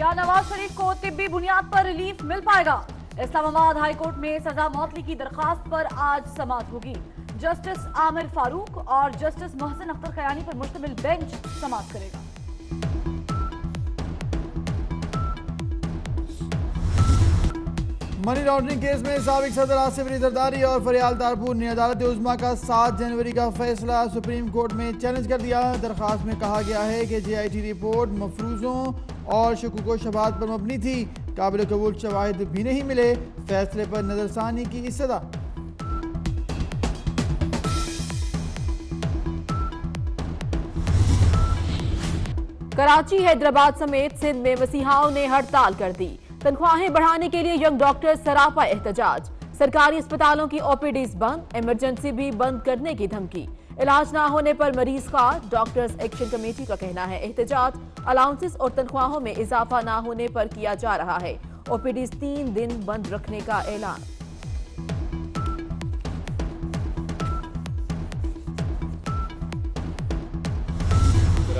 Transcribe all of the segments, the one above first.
क्या नवाज शरीफ को तिब्बी बुनियाद पर रिलीफ मिल पाएगा? इस्लामाबाद हाई कोर्ट में सजा मौतली की दरखास्त पर आज समाअत होगी। जस्टिस आमिर फारूक और जस्टिस मोहसिन अख्तर खयानी पर मुश्तमिल बेंच समाअत करेगा। मनी लॉन्ड्रिंग केस में साबिक सदर आसिफ अली जरदारी और फरियाल तारपुर ने अदालत उज़्मा का 7 जनवरी का फैसला सुप्रीम कोर्ट में चैलेंज कर दिया। दरखास्त में कहा गया है कि JIT रिपोर्ट मफरूजों और शकूक व शुबहात पर मबनी थी, काबिल कबूल शवाहिद भी नहीं मिले, फैसले पर नजरसानी की इस्तदा। कराची, हैदराबाद समेत सिंध में मसीहाओं ने हड़ताल कर दी। तनख्वाहें बढ़ाने के लिए यंग डॉक्टर सरापा एहतजाज। सरकारी अस्पतालों की OPDs बंद, इमरजेंसी भी बंद करने की धमकी। इलाज ना होने पर मरीज का डॉक्टर्स एक्शन कमेटी का कहना है एहतजाज अलाउंसेस और तनख्वाहों में इजाफा ना होने पर किया जा रहा है। OPDs 3 दिन बंद रखने का ऐलान।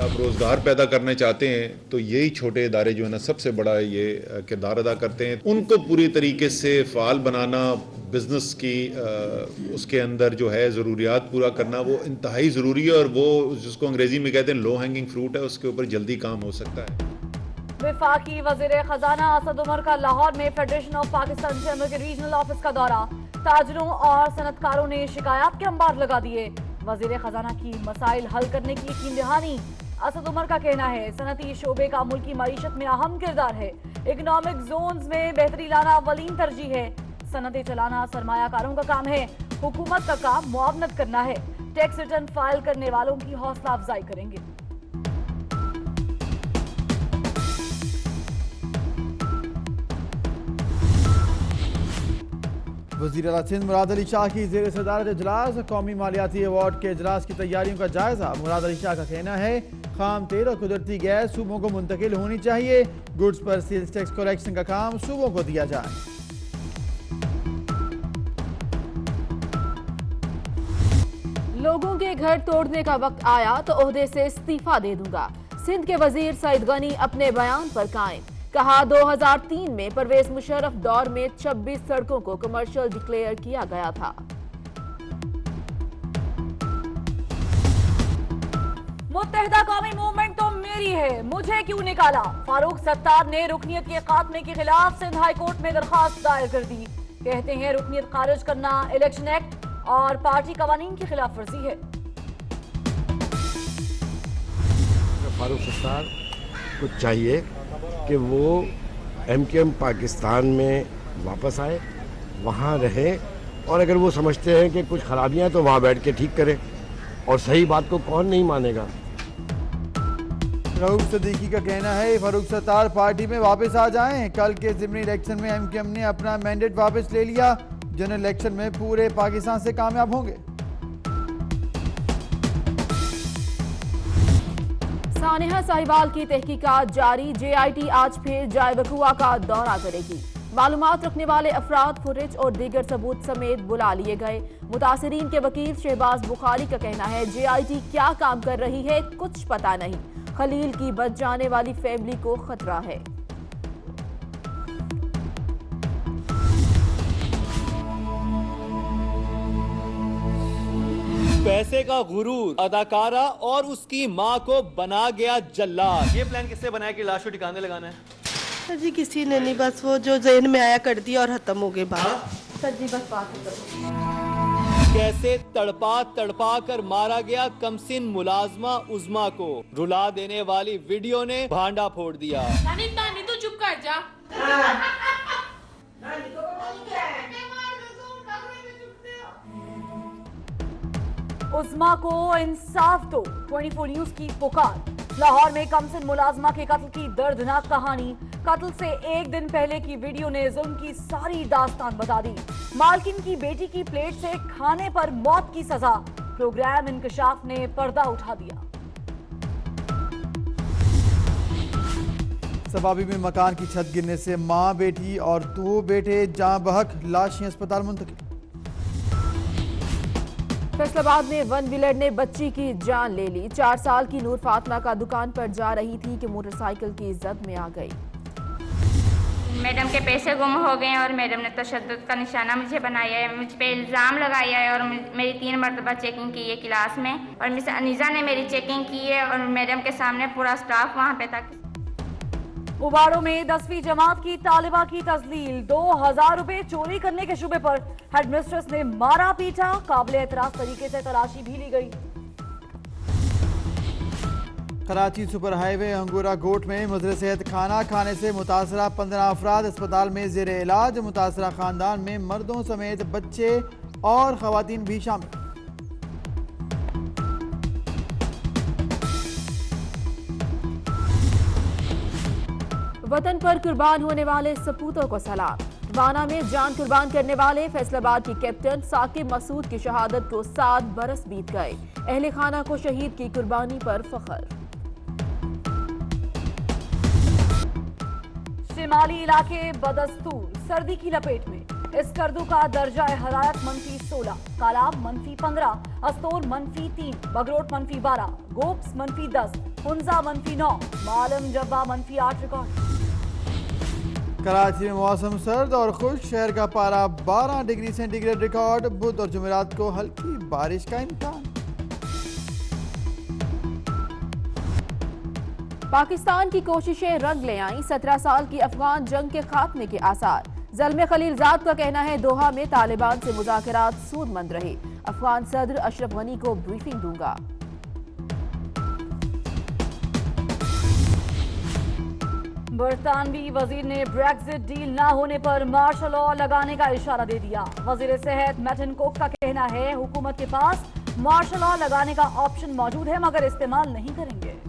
आप रोजगार पैदा करना चाहते हैं तो यही छोटे इदारे जो है ना सबसे बड़ा ये किरदार अदा करते हैं। उनको पूरी तरीके से फाल बनाना, बिजनेस की उसके अंदर जो है ज़रूरियात पूरा करना वो इंतहाई ज़रूरी है और वो जिसको अंग्रेजी में कहते हैं लो हैंगिंग फ्रूट है, उसके ऊपर जल्दी काम हो सकता है। वफाकी वज़ीर खजाना असद उमर का लाहौर में फेडरेशन ऑफ पाकिस्तान चैम्बर के रीजनल ऑफिस का दौरा। ताजरों और सनतकारों ने शिकायत के अंबार लगा दिए। वज़ीर खजाना की मसाइल हल करने की यकीन दहानी। असद उमर का कहना है सनती शोबे का मुल्की मईशत में अहम किरदार है। इकनॉमिक जोन्स में बेहतरी लाना अवलीन तरजीह है। सनतें चलाना सरमायाकारों का काम है। हुकूमत का काम मुआवनत करना है। टैक्स रिटर्न फाइल करने वालों की हौसला अफजाई करेंगे। वज़ीर आला सिंध मुराद अली शाह की ज़ेर सदारत इजलास। कौमी मालियाती अवार्ड के इजलास की तैयारियों का जायजा। मुराद अली शाह का कहना है खाम तेल और कुदरती गैस सूबों को मुंतकिल होनी चाहिए। गुड्स पर सेल्स टैक्स कलेक्शन का काम सूबों को दिया जाए। लोगों के घर तोड़ने का वक्त आया तो ओहदे से इस्तीफा दे दूंगा। सिंध के वजीर सईद गनी अपने बयान पर कायम। कहा 2003 में परवेज मुशर्रफ दौर में 26 सड़कों को कमर्शियल डिक्लेयर किया गया था। मुत्तहिदा कौमी मूवमेंट तो मेरी है, मुझे क्यों निकाला? फारूक सत्तार ने रुकनियत के खात्मे के खिलाफ सिंध हाई कोर्ट में दरखास्त दायर कर दी। कहते हैं रुकनियत खारिज करना इलेक्शन एक्ट और पार्टी कवानीन की खिलाफ वर्जी है। फारूक सत्तार को चाहिए कि वो MKM पाकिस्तान में वापस आए, वहाँ रहें और अगर वो समझते हैं कि कुछ खराबियाँ हैं तो वहाँ बैठ के ठीक करें। और सही बात को कौन नहीं मानेगा। रऊफ सदीकी का कहना है फारूक सत्तार पार्टी में वापस आ जाएं। कल के ज़िमनी इलेक्शन में MKM ने अपना मैंडेट वापस ले लिया। जनरल इलेक्शन में पूरे पाकिस्तान से कामयाब होंगे। सानिहा साहिवाल की तहकीकात जारी। JIT आज फिर जाए वकुआ का दौरा करेगी। मालूमात रखने वाले अफराद, फुटेज और दीगर सबूत समेत बुला लिए गए। मुतासिरीन के वकील शहबाज बुखारी का कहना है JIT क्या काम कर रही है कुछ पता नहीं। खलील की बच जाने वाली फैमिली को खतरा है। पैसे का गुरूर, अदाकारा और उसकी माँ को बना गया जल्लाद। ये प्लान किसने बनाया कि लाश को ठिकाने लगाना है? सर जी किसी ने नहीं, बस वो जो ज़हन में आया कर दिया और खत्म हो गए बात। सर जी बस बात खत्म। कैसे तड़पा तड़पा कर मारा गया कमसिन मुलाजमा उज़्मा को रुला देने वाली वीडियो ने भांडा फोड़ दिया। नानी नानी तू चुप कर जा। उज़्मा को इंसाफ दो, 24 न्यूज़ की पुकार। लाहौर में कमसिन मुलाजमा के कत्ल की दर्दनाक कहानी। कत्ल से एक दिन पहले की वीडियो ने जुल्म की सारी दास्तान बता दी। मालकिन की बेटी की प्लेट से खाने पर मौत की सजा। प्रोग्राम इंकशाफ ने पर्दा उठा दिया। सबाबी में मकान की छत गिरने से मां, बेटी और 2 बेटे जान बहक, लाशें अस्पताल मुंतकिल। फैसलाबाद में 1 व्हीलर ने बच्ची की जान ले ली। 4 साल की नूर फातिमा का दुकान पर जा रही थी कि मोटरसाइकिल की जद में आ गई। मैडम के पैसे गुम हो गए और मैडम ने तशद्दुद का निशाना मुझे बनाया है, मुझ पे इल्ज़ाम लगाया है और मेरी 3 मरतबा चेकिंग की है क्लास में और मिस अनीज़ा ने मेरी चेकिंग की है और मैडम के सामने पूरा स्टाफ वहाँ पे था। उबाड़ो में 10वीं जमात की तालिबा की तस्लील, 2000 रुपए चोरी करने के शुबे पर हेडमिस्ट्रेस ने मारा पीटा, काबिल एतराज तरीके से तलाशी भी ली गई। कराची सुपर हाईवे अंगूरा गोट में मुजर सेहत खाना खाने से मुतासरा 15 अफराद अस्पताल में जेर इलाज, मुतासरा खानदान में मर्दों समेत बच्चे और खवातीन भी शामिल। वतन पर कुर्बान होने वाले सपूतों को सलाम। वाना में जान कुर्बान करने वाले फैसलाबाद की कैप्टन साकिब मसूद की शहादत को 7 बरस बीत गए। अहले खाना को शहीद की कुर्बानी पर फख्र। शिमाली इलाके बदस्तूर सर्दी की लपेट में, इस्कर्दू का दर्जा हरारत -16, कालाब -15, अस्तोर -3, बगरोट -12, गोप्स -10, हुंजा -9, मालम जब्बा -8 रिकॉर्ड। कराची में मौसम सर्द और खुश, शहर का पारा 12 डिग्री सेंटीग्रेड रिकॉर्ड। बुध और जुमेरात को हल्की बारिश का इम्कान। पाकिस्तान की कोशिशें रंग ले आईं, 17 साल की अफगान जंग के खात्मे के आसार। ज़ल्मे खलीलजाद का कहना है दोहा में तालिबान से मुज़ाकरात सूदमंद रहे। अफगान सदर अशरफ गनी को ब्रीफिंग दूंगा। बरतानवी वजीर ने ब्रेक्जिट डील ना होने पर मार्शल लॉ लगाने का इशारा दे दिया। वजीर सेहत मैटिन कोक का कहना है हुकूमत के पास मार्शल लॉ लगाने का ऑप्शन मौजूद है मगर इस्तेमाल नहीं करेंगे।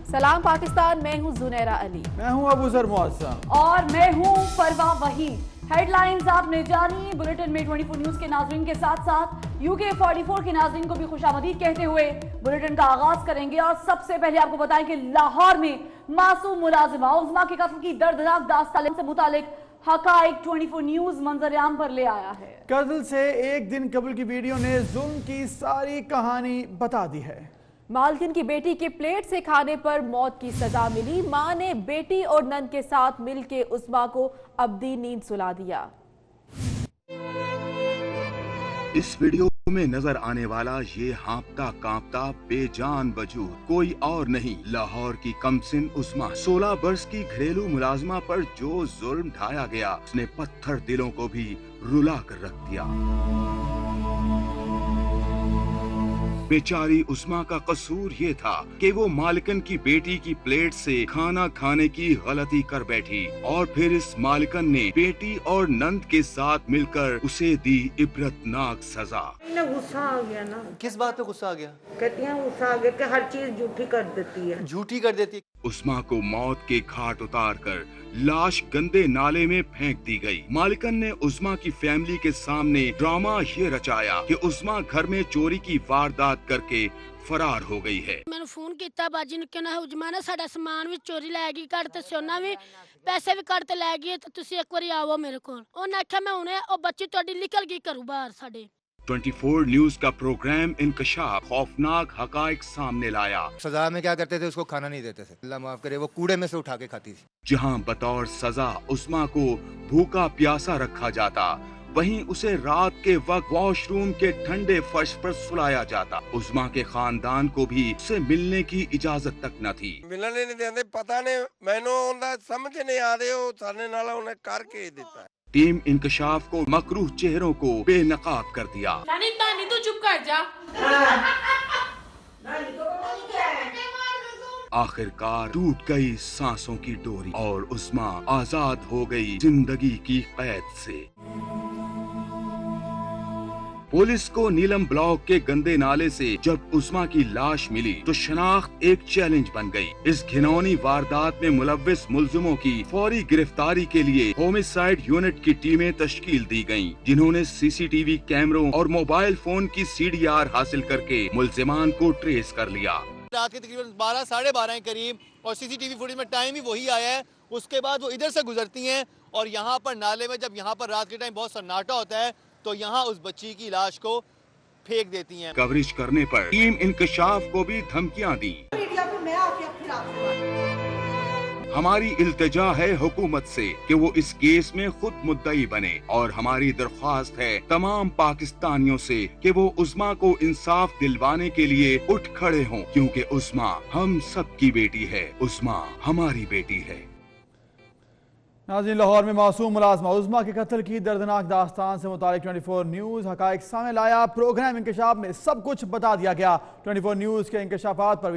सलाम पाकिस्तान, मैं हूं जुनैरा अली। मैं हूं अबू सर मुअज़्ज़म और मैं हूं परवा वहीद। हेडलाइंस आपने जानी। बुलेटिन में 24 न्यूज के नाज़रीन के साथ साथ UK 44 के नाज़रीन को भी खुशामदीद कहते हुए बुलेटिन का आगाज करेंगे। और सबसे पहले आपको बताएं कि लाहौर में मासूम मुलाजिमा उज़्मा के कत्ल की दर्दनाक दास्तान से मुतालिक हकाइक 24 न्यूज मंजर-ए-आम पर ले आया है। कत्ल से एक दिन कबल की वीडियो ने जुल्म की सारी कहानी बता दी है। मालकिन की बेटी के प्लेट से खाने पर मौत की सजा मिली। मां ने बेटी और नंद के साथ मिलकर उस्मा को अब्दी नींद सुला दिया। इस वीडियो में नजर आने वाला ये हाँपता कांपता बेजान वजूद कोई और नहीं, लाहौर की कमसिन उस्मा। 16 वर्ष की घरेलू मुलाजमा पर जो जुल्म ढाया गया उसने पत्थर दिलों को भी रुला कर रख दिया। बेचारी उस्मा का कसूर ये था कि वो मालिकन की बेटी की प्लेट से खाना खाने की गलती कर बैठी और फिर इस मालिकन ने बेटी और नंद के साथ मिलकर उसे दी इबरतनाक सजा। गुस्सा आ गया ना। किस बात पे गुस्सा आ गया? कहती हैं गुस्सा आ गया कि हर चीज झूठी कर देती है। झूठी कर देती है। उस्मा को मौत के घाट उतार कर लाश गंदे नाले में फेंक दी गई। मालिकन ने उस्मा की फैमिली के सामने ड्रामा ये रचाया कि उस्मा घर में चोरी की वारदात करके फरार हो गई है। मैंने फोन किया बाजी ने कहना उस्मा ने साडा सामान भी चोरी लै गई, घर ते सोना भी पैसे भी घर ते लै गई, तो तुसी एक बारी आओ मेरे कोल। उन्हें आख्या मैं हुणे ओ बच्ची तुहाडी निकल गई घरों बाहर साडे। 24 न्यूज का प्रोग्राम इनकशाफ खौफनाक हकाइक सामने लाया। सजा में क्या करते थे, उसको खाना नहीं देते थे, अल्लाह माफ करे, वो कूड़े में से उठा के खाती थी। जहां बतौर सजा उस्मा को भूखा प्यासा रखा जाता, वहीं उसे रात के वक्त वॉशरूम के ठंडे फर्श पर सुलाया जाता। उस्मा के खानदान को भी उससे मिलने की इजाजत तक न थी। मिलने नहीं देते, पता नहीं मैनू उनका समझ नहीं आ रहे हो सारे नाला उन्हें करके देता है। टीम इनकशाफ को मकरूह चेहरों को बेनकाब कर दिया। नानी नानी तो चुप कर जा। आखिरकार टूट गई सांसों की डोरी और उस्मा आजाद हो गई जिंदगी की कैद से। पुलिस को नीलम ब्लॉक के गंदे नाले से जब उस्मा की लाश मिली तो शनाख्त एक चैलेंज बन गई। इस घिनौनी वारदात में मुलव्विस मुल्जिमों की फौरी गिरफ्तारी के लिए होमिसाइड यूनिट की टीमें तश्कील दी गयीं, जिन्होंने CCTV कैमरों और मोबाइल फोन की CDR हासिल करके मुल्जिमान को ट्रेस कर लिया। रात के तकरीबन 12 साढ़े 12 के करीब और CCTV फुटेज में टाइम भी वही आया है। उसके बाद वो इधर से गुजरती हैं और यहाँ पर नाले में जब यहाँ पर रात के टाइम बहुत सन्नाटा होता है तो यहाँ उस बच्ची की लाश को फेंक देती हैं। कवरेज करने पर टीम इंकशाफ को भी धमकियां दी। हमारी इल्तिजा है हुकूमत से कि वो इस केस में खुद मुद्दई बने और हमारी दरख्वास्त है तमाम पाकिस्तानियों से कि वो उस्मा को इंसाफ दिलवाने के लिए उठ खड़े हों, क्योंकि उस्मा हम सबकी बेटी है, उस्मा हमारी बेटी है। नाज़रीन, लाहौर में मासूम मुलाजमा उस्मा के कत्ल की दर्दनाक दास्तान से मुतालिक 24 न्यूज़ हकायक सामने लाया। प्रोग्राम इंकशाफ में सब कुछ बता दिया गया। 24 न्यूज़ के इंकशाफात पर